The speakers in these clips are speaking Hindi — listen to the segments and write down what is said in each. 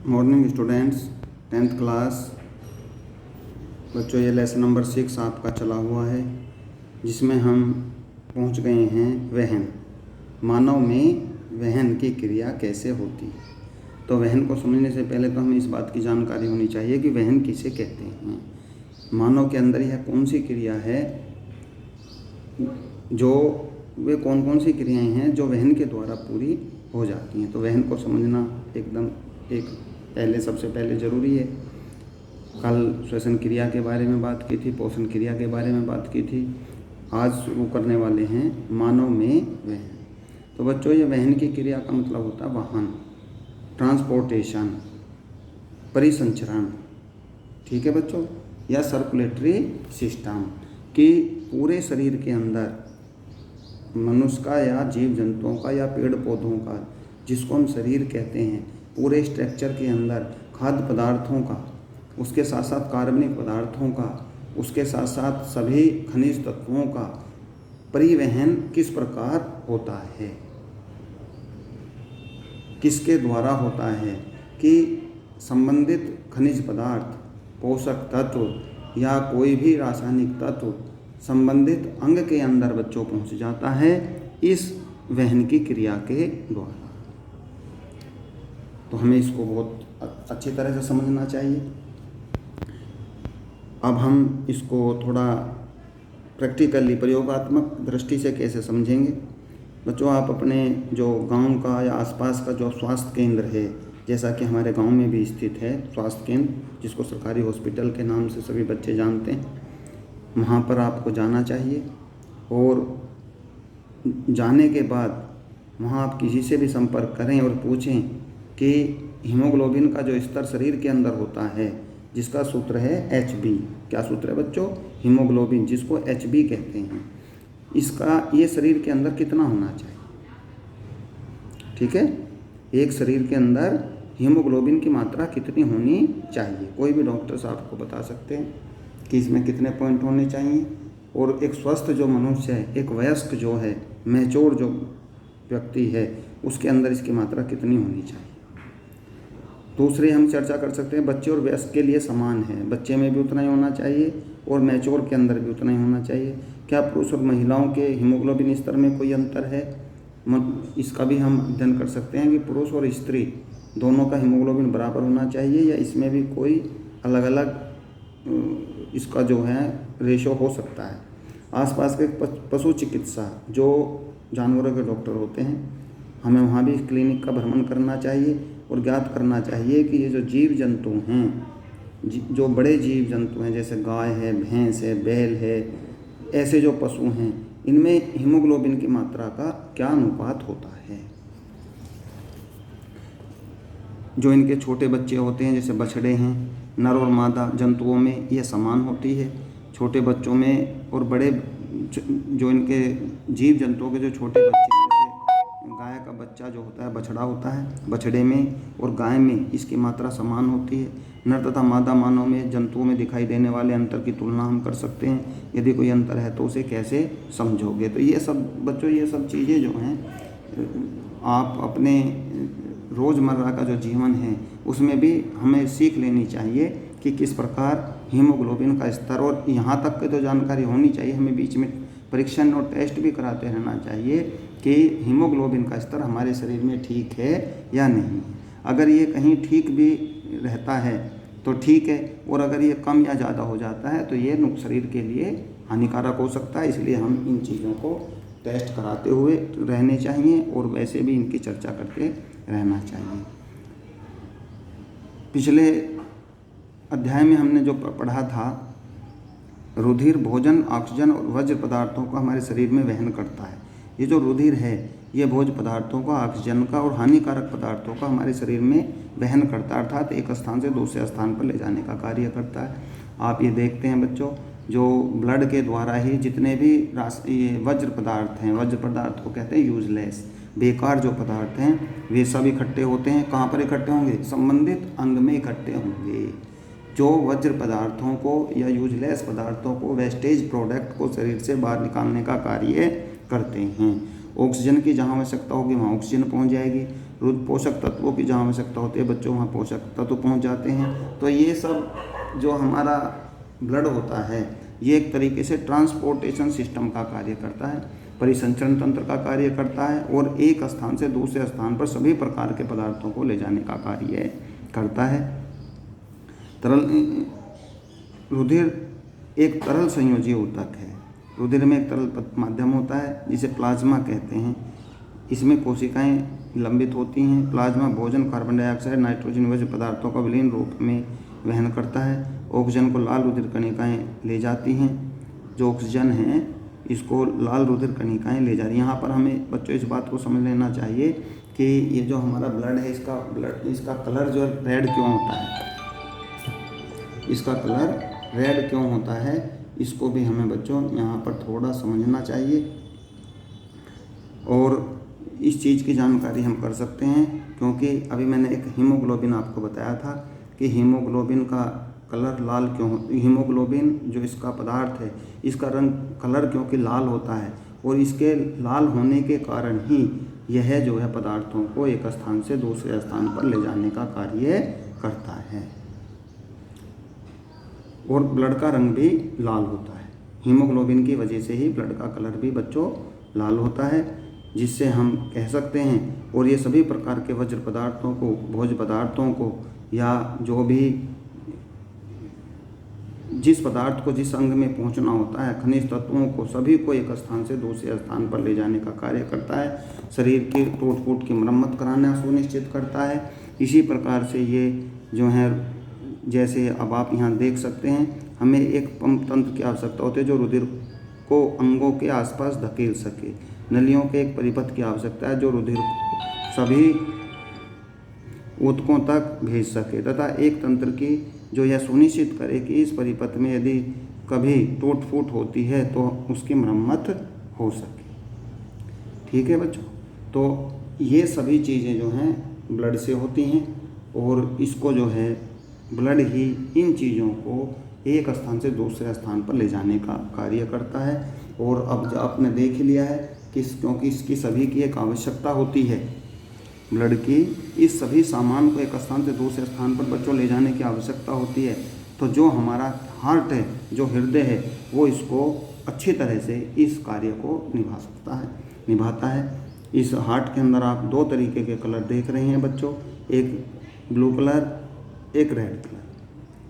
मॉर्निंग स्टूडेंट्स, 10th क्लास बच्चों, ये लेसन नंबर 6 आपका चला हुआ है, जिसमें हम पहुंच गए हैं वहन। मानव में वहन की क्रिया कैसे होती है। तो वहन को समझने से पहले तो हमें इस बात की जानकारी होनी चाहिए कि वहन किसे कहते हैं। मानव के अंदर यह कौन सी क्रिया है, जो वे कौन कौन सी क्रियाएं हैं जो वहन के द्वारा पूरी हो जाती हैं। तो वहन को समझना एकदम सबसे पहले ज़रूरी है। कल श्वसन क्रिया के बारे में बात की थी, पोषण क्रिया के बारे में बात की थी। आज शुरू करने वाले हैं मानव में वहन। तो बच्चों, ये वहन की क्रिया का मतलब होता है वाहन, ट्रांसपोर्टेशन, परिसंचरण, ठीक है बच्चों, या सर्कुलेटरी सिस्टम, कि पूरे शरीर के अंदर मनुष्य का या जीव जंतुओं का या पेड़ पौधों का, जिसको हम शरीर कहते हैं, पूरे स्ट्रक्चर के अंदर खाद्य पदार्थों का, उसके साथ साथ कार्बनिक पदार्थों का, उसके साथ साथ सभी खनिज तत्वों का परिवहन किस प्रकार होता है, किसके द्वारा होता है, कि संबंधित खनिज पदार्थ, पोषक तत्व या कोई भी रासायनिक तत्व संबंधित अंग के अंदर बच्चों पहुंच जाता है इस वहन की क्रिया के द्वारा। तो हमें इसको बहुत अच्छी तरह से समझना चाहिए। अब हम इसको थोड़ा प्रैक्टिकली, प्रयोगात्मक दृष्टि से कैसे समझेंगे। बच्चों, आप अपने जो गांव का या आसपास का जो स्वास्थ्य केंद्र है, जैसा कि हमारे गांव में भी स्थित है स्वास्थ्य केंद्र, जिसको सरकारी हॉस्पिटल के नाम से सभी बच्चे जानते हैं, वहाँ पर आपको जाना चाहिए। और जाने के बाद वहाँ आप किसी से भी संपर्क करें और पूछें कि हीमोग्लोबिन का जो स्तर शरीर के अंदर होता है, जिसका सूत्र है HB। क्या सूत्र है बच्चों? हीमोग्लोबिन, जिसको HB कहते हैं, इसका ये शरीर के अंदर कितना होना चाहिए। ठीक है, एक शरीर के अंदर हीमोग्लोबिन की मात्रा कितनी होनी चाहिए, कोई भी डॉक्टर साहब आपको बता सकते हैं कि इसमें कितने पॉइंट होने चाहिए। और एक स्वस्थ जो मनुष्य है, एक वयस्क जो है, मैच्योर जो व्यक्ति है, उसके अंदर इसकी मात्रा कितनी होनी चाहिए। दूसरे हम चर्चा कर सकते हैं, बच्चे और वयस्क के लिए समान है, बच्चे में भी उतना ही होना चाहिए और मैच्योर के अंदर भी उतना ही होना चाहिए। क्या पुरुष और महिलाओं के हीमोग्लोबिन स्तर में कोई अंतर है? इसका भी हम अध्ययन कर सकते हैं कि पुरुष और स्त्री दोनों का हीमोग्लोबिन बराबर होना चाहिए, या इसमें भी कोई अलग अलग इसका जो है रेशो हो सकता है। आसपास के पशु चिकित्सा, जो जानवरों के डॉक्टर होते हैं, हमें वहाँ भी क्लिनिक का भ्रमण करना चाहिए और ज्ञात करना चाहिए कि ये जो जीव जंतु हैं, जो बड़े जीव जंतु हैं, जैसे गाय है, भैंस है, बैल है, ऐसे जो पशु हैं, इनमें हीमोग्लोबिन की मात्रा का क्या अनुपात होता है। जो इनके छोटे बच्चे होते हैं, जैसे बछड़े हैं, नर और मादा जंतुओं में ये समान होती है, छोटे बच्चों में। और बड़े जो इनके जीव जंतुओं के जो छोटे बच्चे हैं, जैसे गाय का बच्चा जो होता है, बछड़ा होता है, बछड़े में और गाय में इसकी मात्रा समान होती है। नर तथा मादा मानव में जंतुओं में दिखाई देने वाले अंतर की तुलना हम कर सकते हैं। यदि कोई अंतर है तो उसे कैसे समझोगे। तो ये सब बच्चों, ये सब चीज़ें जो हैं, आप अपने रोज़मर्रा का जो जीवन है उसमें भी हमें सीख लेनी चाहिए कि किस प्रकार हीमोग्लोबिन का स्तर, और यहाँ तक की तो जानकारी होनी चाहिए, हमें बीच में परीक्षण और टेस्ट भी कराते रहना चाहिए कि हीमोग्लोबिन का स्तर हमारे शरीर में ठीक है या नहीं। अगर ये कहीं ठीक भी रहता है तो ठीक है, और अगर ये कम या ज़्यादा हो जाता है तो ये शरीर के लिए हानिकारक हो सकता है। इसलिए हम इन चीज़ों को टेस्ट कराते हुए रहने चाहिए और वैसे भी इनकी चर्चा करते रहना चाहिए। पिछले अध्याय में हमने जो पढ़ा था, रुधिर भोजन, ऑक्सीजन और वज्र पदार्थों को हमारे शरीर में वहन करता है। ये जो रुधिर है, ये भोज्य पदार्थों का, ऑक्सीजन का और हानिकारक पदार्थों का हमारे शरीर में वहन करता है, अर्थात एक स्थान से दूसरे स्थान पर ले जाने का कार्य करता है। आप ये देखते हैं बच्चों, जो ब्लड के द्वारा ही जितने भी ये वज्र पदार्थ हैं, वज्र पदार्थ को कहते हैं यूजलेस, बेकार जो पदार्थ हैं, वे सब इकट्ठे होते हैं। कहाँ पर इकट्ठे होंगे? संबंधित अंग में इकट्ठे होंगे। जो वज्र पदार्थों को या यूजलेस पदार्थों को, वेस्टेज प्रोडक्ट को शरीर से बाहर निकालने का कार्य करते हैं। ऑक्सीजन की जहाँ आवश्यकता होगी वहाँ ऑक्सीजन पहुँच जाएगी। पोषक तत्वों की जहाँ आवश्यकता होती है बच्चों वहाँ पोषक तत्व पहुँच जाते हैं। तो ये सब जो हमारा ब्लड होता है ये एक तरीके से ट्रांसपोर्टेशन सिस्टम का कार्य करता है, परिसंचरण तंत्र का कार्य करता है और एक स्थान से दूसरे स्थान पर सभी प्रकार के पदार्थों को ले जाने का कार्य करता है। तरल रुधिर एक तरल संयोजी ऊतक है। रुधिर में एक तरल माध्यम होता है जिसे प्लाज्मा कहते हैं। इसमें कोशिकाएं लंबित होती हैं। प्लाज्मा भोजन, कार्बन डाइऑक्साइड, नाइट्रोजन वजन पदार्थों का विलीन रूप में वहन करता है। ऑक्सीजन को लाल रुधिर कणिकाएं ले जाती हैं। जो ऑक्सीजन है इसको लाल रुधिर कणिकाएं ले जा रही हैं। यहाँ पर हमें बच्चों इस बात को समझ लेना चाहिए कि ये जो हमारा ब्लड है इसका कलर जो रेड क्यों होता है, इसका कलर रेड क्यों होता है, इसको भी हमें बच्चों यहाँ पर थोड़ा समझना चाहिए। और इस चीज़ की जानकारी हम कर सकते हैं क्योंकि अभी मैंने एक हीमोग्लोबिन आपको बताया था कि हीमोग्लोबिन का कलर लाल क्यों हीमोग्लोबिन जो इसका पदार्थ है इसका रंग कलर क्योंकि लाल होता है और इसके लाल होने के कारण ही यह जो है पदार्थों को एक स्थान से दूसरे स्थान पर ले जाने का कार्य करता है। और ब्लड का रंग भी लाल होता है। हीमोग्लोबिन की वजह से ही ब्लड का कलर भी बच्चों लाल होता है, जिससे हम कह सकते हैं। और ये सभी प्रकार के वज्र पदार्थों को, भोज्य पदार्थों को या जो भी जिस पदार्थ को जिस अंग में पहुंचना होता है, खनिज तत्वों को सभी को एक स्थान से दूसरे स्थान पर ले जाने का कार्य करता है। शरीर की टूट फूट की मरम्मत कराना सुनिश्चित करता है। इसी प्रकार से ये जो है, जैसे अब आप यहाँ देख सकते हैं, हमें एक पंप तंत्र की आवश्यकता होती है जो रुधिर को अंगों के आसपास धकेल सके। नलियों के एक परिपथ की आवश्यकता है जो रुधिर सभी ऊतकों तक भेज सके, तथा एक तंत्र की जो यह सुनिश्चित करे कि इस परिपथ में यदि कभी टूट फूट होती है तो उसकी मरम्मत हो सके। ठीक है बच्चों, तो ये सभी चीज़ें जो हैं ब्लड से होती हैं और इसको जो है ब्लड ही इन चीज़ों को एक स्थान से दूसरे स्थान पर ले जाने का कार्य करता है। और अब जो आपने देख लिया है कि क्योंकि इसकी सभी की एक आवश्यकता होती है ब्लड की, इस सभी सामान को एक स्थान से दूसरे स्थान पर बच्चों ले जाने की आवश्यकता होती है। तो जो हमारा हार्ट है, जो हृदय है, वो इसको अच्छी तरह से इस कार्य को निभाता है। इस हार्ट के अंदर आप दो तरीके के कलर देख रहे हैं बच्चों, एक ब्लू कलर, एक रेड कलर।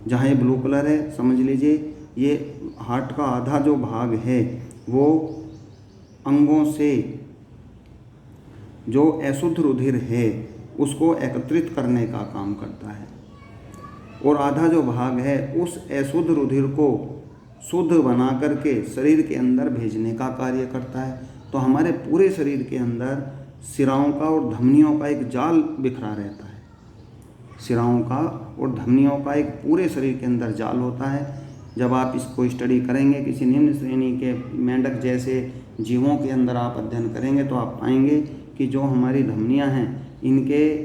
जहाँ ये ब्लू कलर है, समझ लीजिए ये हार्ट का आधा जो भाग है वो अंगों से जो अशुद्ध रुधिर है उसको एकत्रित करने का काम करता है, और आधा जो भाग है उस अशुद्ध रुधिर को शुद्ध बना करके शरीर के अंदर भेजने का कार्य करता है। तो हमारे पूरे शरीर के अंदर सिराओं का और धमनियों का एक जाल बिखरा रहता है। सिराओं का और धमनियों का एक पूरे शरीर के अंदर जाल होता है। जब आप इसको स्टडी करेंगे, किसी निम्न श्रेणी के मेंढक जैसे जीवों के अंदर आप अध्ययन करेंगे तो आप पाएंगे कि जो हमारी धमनियां हैं इनके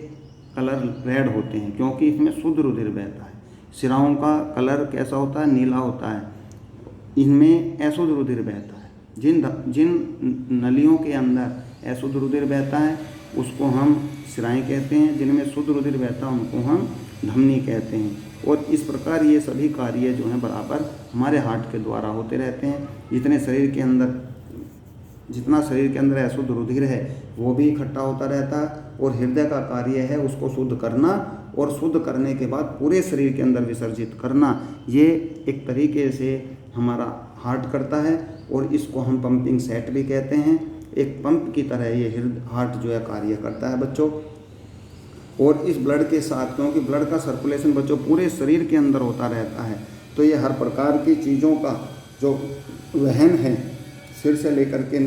कलर रेड होते हैं क्योंकि इसमें शुद्ध रुधिर बहता है। सिराओं का कलर कैसा होता है? नीला होता है, इनमें अशुद्ध रुधिर बहता है। जिन नलियों के अंदर अशुद्ध रुधिर बहता है उसको हम सिराएं कहते हैं, जिनमें शुद्ध रुधिर बहता है उनको हम धमनी कहते हैं। और इस प्रकार ये सभी कार्य जो हैं बराबर हमारे हार्ट के द्वारा होते रहते हैं। जितना शरीर के अंदर अशुद्ध रुधिर है वो भी इकट्ठा होता रहता है, और हृदय का कार्य है उसको शुद्ध करना, और शुद्ध करने के बाद पूरे शरीर के अंदर विसर्जित करना। ये एक तरीके से हमारा हार्ट करता है, और इसको हम पंपिंग सेट भी कहते हैं। एक पंप की तरह ये हार्ट जो है कार्य करता है बच्चों। और इस ब्लड के साथ, क्योंकि ब्लड का सर्कुलेशन बच्चों पूरे शरीर के अंदर होता रहता है, तो ये हर प्रकार की चीज़ों का जो वहन है सिर से लेकर के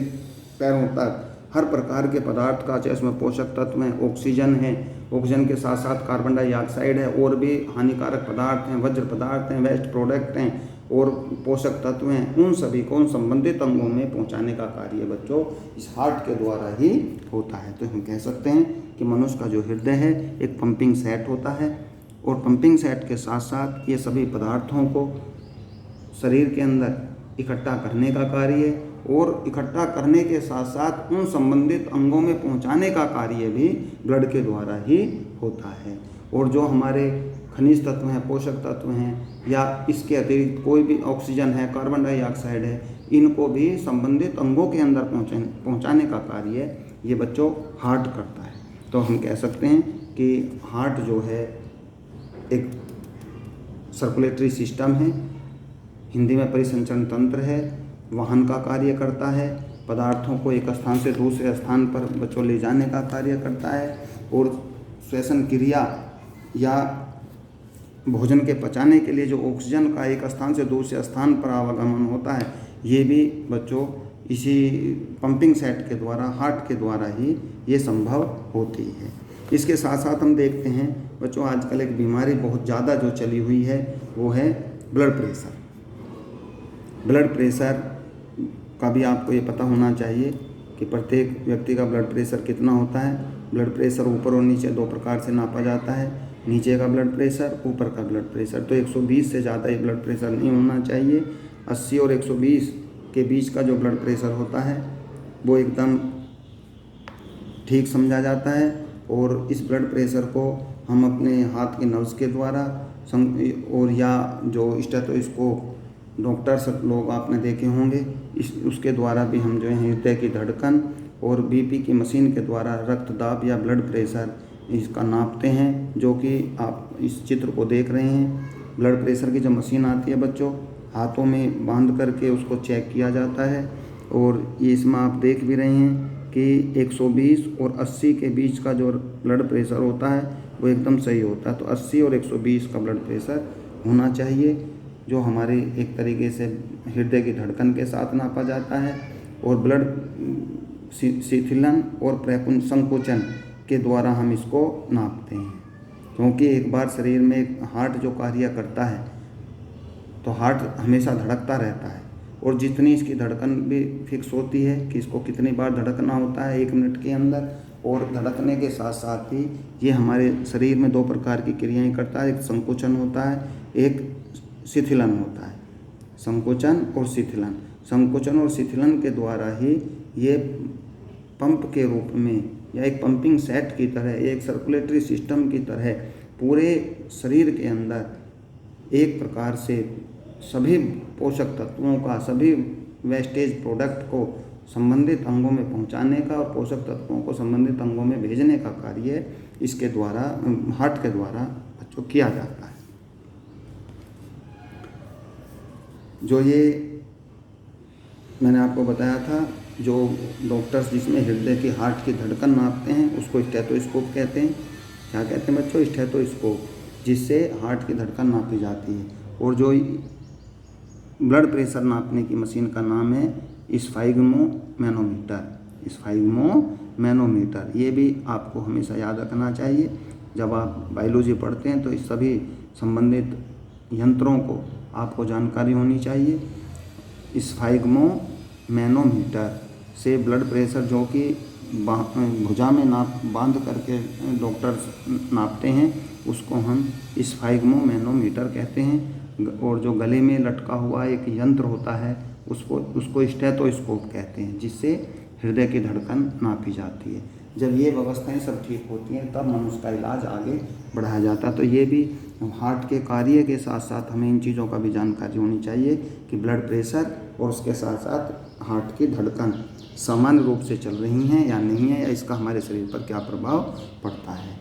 पैरों तक, हर प्रकार के पदार्थ का, चाहे इसमें पोषक तत्व हैं, ऑक्सीजन है, ऑक्सीजन के साथ साथ कार्बन डाइऑक्साइड है, और भी हानिकारक पदार्थ हैं, वज्र पदार्थ हैं, वेस्ट प्रोडक्ट हैं और पोषक तत्व हैं, उन सभी को उन संबंधित अंगों में पहुंचाने का कार्य बच्चों इस हार्ट के द्वारा ही होता है। तो हम कह सकते हैं कि मनुष्य का जो हृदय है एक पंपिंग सेट होता है, और पंपिंग सेट के साथ साथ ये सभी पदार्थों को शरीर के अंदर इकट्ठा करने का कार्य और इकट्ठा करने के साथ साथ उन संबंधित अंगों में पहुंचाने का कार्य भी ब्लड के द्वारा ही होता है। और जो हमारे खनिज तत्व हैं, पोषक तत्व हैं, या इसके अतिरिक्त कोई भी ऑक्सीजन है, कार्बन डाइऑक्साइड है, इनको भी संबंधित अंगों के अंदर पहुंचाने का कार्य ये बच्चों हार्ट करता है। तो हम कह सकते हैं कि हार्ट जो है एक सर्कुलेटरी सिस्टम है, हिंदी में परिसंचरण तंत्र है, वाहन का कार्य करता है, पदार्थों को एक स्थान से दूसरे स्थान पर बच्चों ले जाने का कार्य करता है, और श्वसन क्रिया या भोजन के पचाने के लिए जो ऑक्सीजन का एक स्थान से दूसरे स्थान पर आवागमन होता है, ये भी बच्चों इसी पंपिंग सेट के द्वारा, हार्ट के द्वारा ही ये संभव होती है। इसके साथ साथ हम देखते हैं बच्चों, आजकल एक बीमारी बहुत ज़्यादा जो चली हुई है वो है ब्लड प्रेशर। ब्लड प्रेशर का भी आपको ये पता होना चाहिए कि प्रत्येक व्यक्ति का ब्लड प्रेशर कितना होता है। ब्लड प्रेशर ऊपर और नीचे दो प्रकार से नापा जाता है, नीचे का ब्लड प्रेशर, ऊपर का ब्लड प्रेशर। तो 120 से ज़्यादा ये ब्लड प्रेशर नहीं होना चाहिए। 80 और 120 के बीच का जो ब्लड प्रेशर होता है वो एकदम ठीक समझा जाता है। और इस ब्लड प्रेशर को हम अपने हाथ के नब्ज़ के द्वारा और या जो स्टेथोस्कोप डॉक्टर्स लोग आपने देखे होंगे, उसके द्वारा भी हम जो है हृदय की धड़कन और बीपी की मशीन के द्वारा रक्तदाब या ब्लड प्रेशर इसका नापते हैं, जो कि आप इस चित्र को देख रहे हैं। ब्लड प्रेशर की जो मशीन आती है बच्चों, हाथों में बांध करके उसको चेक किया जाता है, और ये इसमें आप देख भी रहे हैं कि 120 और 80 के बीच का जो ब्लड प्रेशर होता है वो एकदम सही होता है। तो 80 और 120 का ब्लड प्रेशर होना चाहिए, जो हमारे एक तरीके से हृदय की धड़कन के साथ नापा जाता है। और ब्लड शिथिलन और संकोचन के द्वारा हम इसको नापते हैं, क्योंकि एक बार शरीर में हार्ट जो कार्य करता है तो हार्ट हमेशा धड़कता रहता है, और जितनी इसकी धड़कन भी फिक्स होती है कि इसको कितनी बार धड़कना होता है 1 मिनट के अंदर। और धड़कने के साथ साथ ही ये हमारे शरीर में 2 प्रकार की क्रियाएं करता है, एक संकोचन होता है, एक शिथिलन होता है। संकोचन और शिथिलन, संकोचन और शिथिलन के द्वारा ही ये पंप के रूप में या एक पंपिंग सेट की तरह, एक सर्कुलेटरी सिस्टम की तरह पूरे शरीर के अंदर एक प्रकार से सभी पोषक तत्वों का, सभी वेस्टेज प्रोडक्ट को संबंधित अंगों में पहुंचाने का और पोषक तत्वों को संबंधित अंगों में भेजने का कार्य इसके द्वारा, हार्ट के द्वारा बच्चों किया जाता है। जो ये मैंने आपको बताया था, जो डॉक्टर्स जिसमें हृदय की, हार्ट की धड़कन नापते हैं उसको स्टेथोस्कोप कहते हैं। क्या कहते हैं बच्चों? स्टेथोस्कोप, जिससे हार्ट की धड़कन नापी जाती है। और जो ब्लड प्रेशर नापने की मशीन का नाम है स्फाइग्मोमैनोमीटर। स्फाइग्मोमैनोमीटर, ये भी आपको हमेशा याद रखना चाहिए। जब आप बायोलॉजी पढ़ते हैं तो इस सभी संबंधित यंत्रों को आपको जानकारी होनी चाहिए। स्फाइग्मोमैनोमीटर से ब्लड प्रेशर जो कि भुजा में बांध करके डॉक्टर्स नापते हैं, उसको हम स्फाइग्मोमैनोमीटर कहते हैं। और जो गले में लटका हुआ एक यंत्र होता है उसको स्टेथोस्कोप कहते हैं, जिससे हृदय की धड़कन नापी जाती है। जब ये व्यवस्थाएं सब ठीक होती हैं तब मनुष्य का इलाज आगे बढ़ाया जाता है। तो ये भी हार्ट के कार्य के साथ साथ हमें इन चीज़ों का भी जानकारी होनी चाहिए कि ब्लड प्रेशर और उसके साथ साथ हार्ट की धड़कन सामान्य रूप से चल रही हैं या नहीं है, या इसका हमारे शरीर पर क्या प्रभाव पड़ता है।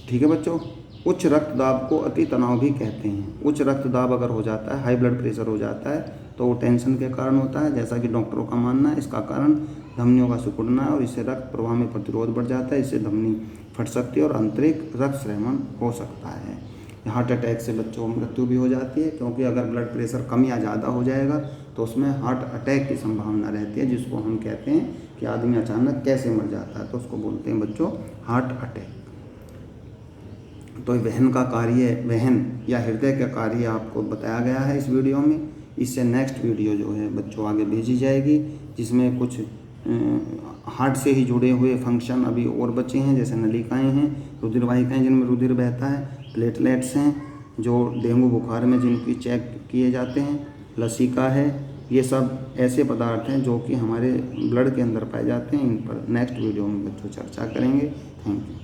ठीक है बच्चों। उच्च रक्तदाब को अति तनाव भी कहते हैं। उच्च रक्तदाब अगर हो जाता है, हाई ब्लड प्रेशर हो जाता है, तो वो टेंशन के कारण होता है, जैसा कि डॉक्टरों का मानना है। इसका कारण धमनियों का सिकुड़ना है और इससे रक्त प्रवाह में प्रतिरोध बढ़ जाता है, इससे धमनी फट सकती है और आंतरिक रक्तस्रावन हो सकता है। हार्ट अटैक से बच्चों में मृत्यु भी हो जाती है, क्योंकि अगर ब्लड प्रेशर कम या ज़्यादा हो जाएगा तो उसमें हार्ट अटैक की संभावना रहती है, जिसको हम कहते हैं कि आदमी अचानक कैसे मर जाता है, तो उसको बोलते हैं बच्चों हार्ट अटैक। तो वहन का कार्य, वहन या हृदय का कार्य आपको बताया गया है इस वीडियो में। इससे नेक्स्ट वीडियो जो है बच्चों आगे भेजी जाएगी, जिसमें कुछ हार्ट से ही जुड़े हुए फंक्शन अभी और बचे हैं, जैसे नलिकाएं हैं, रुधिर वाहिकाएं जिनमें रुधिर बहता है, प्लेटलेट्स हैं जो डेंगू बुखार में जिनकी चेक किए जाते हैं, लसिका है, ये सब ऐसे पदार्थ हैं जो कि हमारे ब्लड के अंदर पाए जाते हैं। इन पर नेक्स्ट वीडियो में बच्चों चर्चा करेंगे। Thank you.